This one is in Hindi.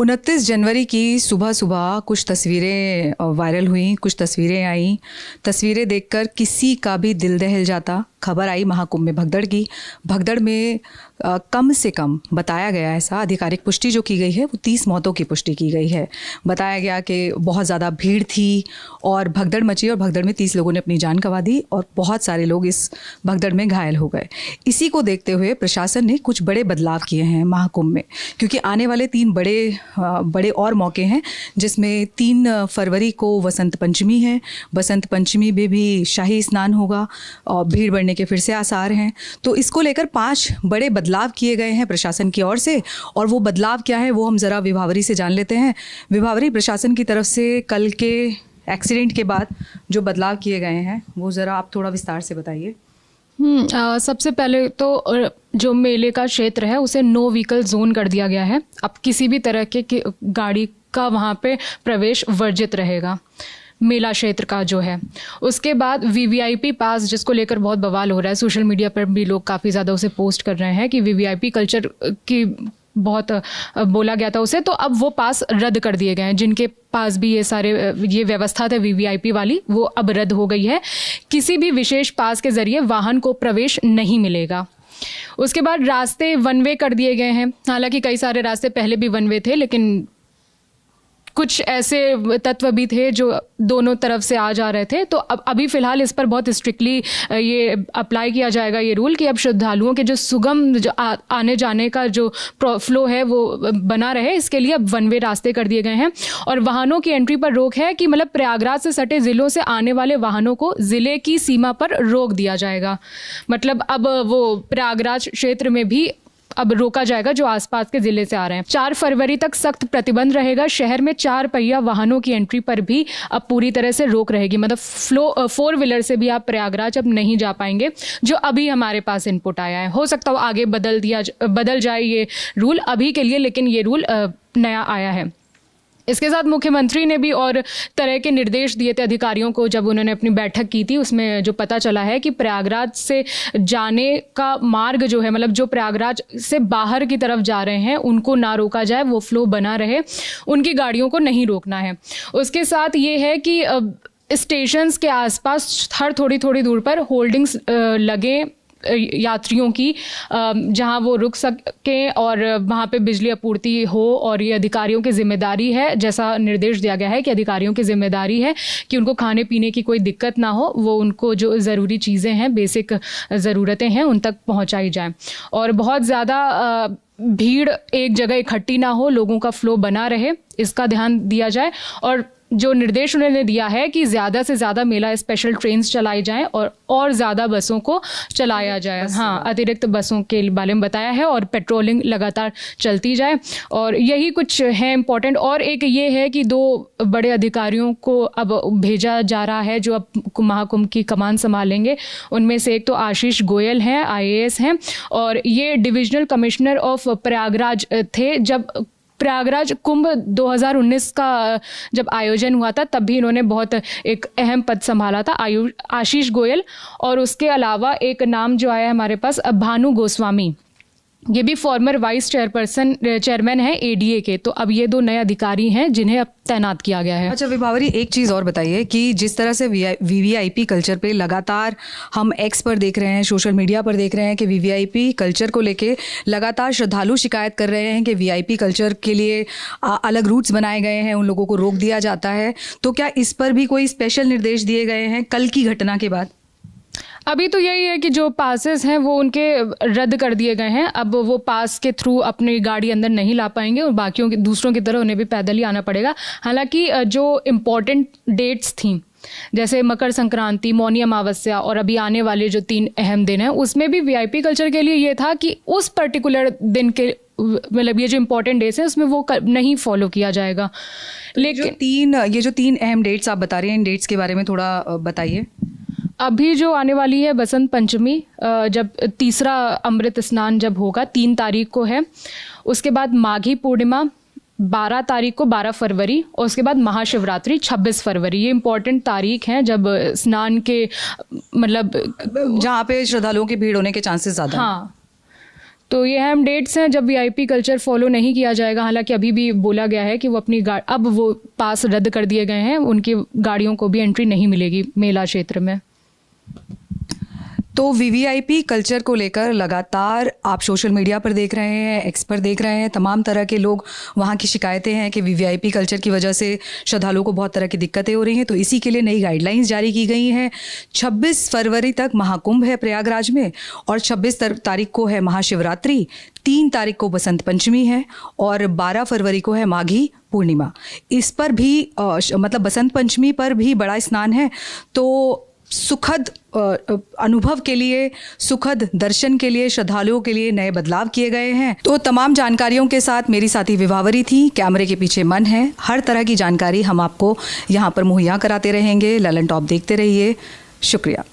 29 जनवरी की सुबह सुबह कुछ तस्वीरें वायरल हुई, कुछ तस्वीरें आई। तस्वीरें देखकर किसी का भी दिल दहल जाता। खबर आई महाकुंभ में भगदड़ की। भगदड़ में कम से कम बताया गया, ऐसा आधिकारिक पुष्टि जो की गई है वो 30 मौतों की पुष्टि की गई है। बताया गया कि बहुत ज़्यादा भीड़ थी और भगदड़ मची और भगदड़ में 30 लोगों ने अपनी जान गंवा दी और बहुत सारे लोग इस भगदड़ में घायल हो गए। इसी को देखते हुए प्रशासन ने कुछ बड़े बदलाव किए हैं महाकुंभ में, क्योंकि आने वाले 3 बड़े और मौके हैं, जिसमें 3 फरवरी को वसंत पंचमी है। वसंत पंचमी में भी शाही स्नान होगा और भीड़ बढ़ने के फिर से आसार हैं। तो इसको लेकर 5 बड़े बदलाव किए गए हैं प्रशासन की ओर से, और वो बदलाव क्या है वो हम ज़रा विभावरी से जान लेते हैं। विभावरी, प्रशासन की तरफ से कल के एक्सीडेंट के बाद जो बदलाव किए गए हैं वो ज़रा आप थोड़ा विस्तार से बताइए। सबसे पहले तो जो मेले का क्षेत्र है उसे नो व्हीकल जोन कर दिया गया है। अब किसी भी तरह के गाड़ी का वहाँ पे प्रवेश वर्जित रहेगा, मेला क्षेत्र का जो है। उसके बाद वीवीआईपी पास, जिसको लेकर बहुत बवाल हो रहा है, सोशल मीडिया पर भी लोग काफ़ी ज़्यादा उसे पोस्ट कर रहे हैं कि वीवीआईपी कल्चर की बहुत बोला गया था उसे, तो अब वो पास रद्द कर दिए गए हैं। जिनके पास भी ये व्यवस्था थे वीवीआईपी वाली, वो अब रद्द हो गई है। किसी भी विशेष पास के जरिए वाहन को प्रवेश नहीं मिलेगा। उसके बाद रास्ते वन वे कर दिए गए हैं। हालांकि कई सारे रास्ते पहले भी वन वे थे, लेकिन कुछ ऐसे तत्व भी थे जो दोनों तरफ से आ जा रहे थे। तो अब अभी फ़िलहाल इस पर बहुत स्ट्रिक्टली ये अप्लाई किया जाएगा ये रूल, कि अब श्रद्धालुओं के जो सुगम आने जाने का जो फ्लो है वो बना रहे। इसके लिए अब वन वे रास्ते कर दिए गए हैं और वाहनों की एंट्री पर रोक है, कि मतलब प्रयागराज से सटे ज़िलों से आने वाले वाहनों को ज़िले की सीमा पर रोक दिया जाएगा। मतलब अब वो प्रयागराज क्षेत्र में भी अब रोका जाएगा जो आसपास के जिले से आ रहे हैं। 4 फरवरी तक सख्त प्रतिबंध रहेगा। शहर में 4 पहिया वाहनों की एंट्री पर भी अब पूरी तरह से रोक रहेगी। मतलब 4 व्हीलर से भी आप प्रयागराज अब नहीं जा पाएंगे, जो अभी हमारे पास इनपुट आया है। हो सकता हो आगे बदल जाए ये रूल, अभी के लिए लेकिन ये रूल नया आया है। इसके साथ मुख्यमंत्री ने भी और तरह के निर्देश दिए थे अधिकारियों को जब उन्होंने अपनी बैठक की थी। उसमें जो पता चला है कि प्रयागराज से जाने का मार्ग जो है, मतलब जो प्रयागराज से बाहर की तरफ जा रहे हैं उनको ना रोका जाए, वो फ्लो बना रहे, उनकी गाड़ियों को नहीं रोकना है। उसके साथ ये है कि स्टेशंस के आसपास हर थोड़ी दूर पर होल्डिंग्स लगे यात्रियों की, जहां वो रुक सकें और वहां पे बिजली आपूर्ति हो। और ये अधिकारियों की जिम्मेदारी है, जैसा निर्देश दिया गया है कि अधिकारियों की जिम्मेदारी है कि उनको खाने पीने की कोई दिक्कत ना हो, वो उनको जो ज़रूरी चीज़ें हैं, बेसिक ज़रूरतें हैं, उन तक पहुंचाई जाए। और बहुत ज़्यादा भीड़ एक जगह इकट्ठी ना हो, लोगों का फ्लो बना रहे, इसका ध्यान दिया जाए। और जो निर्देश उन्होंने दिया है कि ज़्यादा से ज़्यादा मेला स्पेशल ट्रेन्स चलाई जाएं और ज़्यादा बसों को चलाया जाए। हाँ, अतिरिक्त बसों के बारे में बताया है और पेट्रोलिंग लगातार चलती जाए। और यही कुछ है इम्पोर्टेंट। और एक ये है कि 2 बड़े अधिकारियों को अब भेजा जा रहा है जो अब महाकुंभ की कमान संभालेंगे। उनमें से एक तो आशीष गोयल हैं, IAS हैं, और ये डिविजनल कमिश्नर ऑफ प्रयागराज थे जब प्रयागराज कुंभ 2019 का जब आयोजन हुआ था, तब भी इन्होंने बहुत एक अहम पद संभाला था, आशीष गोयल। और उसके अलावा एक नाम जो आया है हमारे पास, भानु गोस्वामी, ये भी फॉर्मर वाइस चेयरमैन है ADA के। तो अब ये 2 नए अधिकारी हैं जिन्हें अब तैनात किया गया है। अच्छा विभावरी, एक चीज़ और बताइए कि जिस तरह से VVIP कल्चर पे लगातार हम X पर देख रहे हैं, सोशल मीडिया पर देख रहे हैं कि VVIP कल्चर को लेके लगातार श्रद्धालु शिकायत कर रहे हैं कि VIP कल्चर के लिए अलग रूट्स बनाए गए हैं, उन लोगों को रोक दिया जाता है। तो क्या इस पर भी कोई स्पेशल निर्देश दिए गए हैं कल की घटना के बाद? अभी तो यही है कि जो पासेस हैं वो उनके रद्द कर दिए गए हैं। अब वो पास के थ्रू अपनी गाड़ी अंदर नहीं ला पाएंगे और बाकियों के दूसरों की तरह उन्हें भी पैदल ही आना पड़ेगा। हालांकि जो इम्पोर्टेंट डेट्स थी, जैसे मकर संक्रांति, मौनी अमावस्या और अभी आने वाले जो 3 अहम दिन हैं, उसमें भी VIP कल्चर के लिए ये था कि उस पर्टिकुलर दिन के, मतलब ये जो इम्पोर्टेंट डेट्स हैं उसमें वो नहीं फॉलो किया जाएगा। लेकिन ये जो 3 अहम डेट्स आप बता रहे हैं, इन डेट्स के बारे में थोड़ा बताइए। अभी जो आने वाली है बसंत पंचमी, जब 3रा अमृत स्नान जब होगा, 3 तारीख को है। उसके बाद माघी पूर्णिमा 12 तारीख को, 12 फरवरी, और उसके बाद महाशिवरात्रि 26 फरवरी। ये इंपॉर्टेंट तारीख हैं जब स्नान के, मतलब जहाँ पे श्रद्धालुओं की भीड़ होने के चांसेस ज़्यादा। हाँ, तो ये अहम डेट्स हैं जब वीआईपी कल्चर फॉलो नहीं किया जाएगा। हालांकि अभी भी बोला गया है कि वो अपनी अब वो पास रद्द कर दिए गए हैं, उनकी गाड़ियों को भी एंट्री नहीं मिलेगी मेला क्षेत्र में। तो वीवीआईपी कल्चर को लेकर लगातार आप सोशल मीडिया पर देख रहे हैं, एक्स पर देख रहे हैं, तमाम तरह के लोग वहाँ की शिकायतें हैं कि वीवीआईपी कल्चर की वजह से श्रद्धालुओं को बहुत तरह की दिक्कतें हो रही हैं। तो इसी के लिए नई गाइडलाइंस जारी की गई हैं। 26 फरवरी तक महाकुंभ है प्रयागराज में और 26 तारीख को है महाशिवरात्रि, 3 तारीख को बसंत पंचमी है और 12 फरवरी को है माघी पूर्णिमा। इस पर भी मतलब बसंत पंचमी पर भी बड़ा स्नान है। तो सुखद अनुभव के लिए, सुखद दर्शन के लिए श्रद्धालुओं के लिए नए बदलाव किए गए हैं। तो तमाम जानकारियों के साथ मेरी साथी विभावरी थी। कैमरे के पीछे मन है। हर तरह की जानकारी हम आपको यहाँ पर मुहैया कराते रहेंगे। ललन टॉप देखते रहिए। शुक्रिया।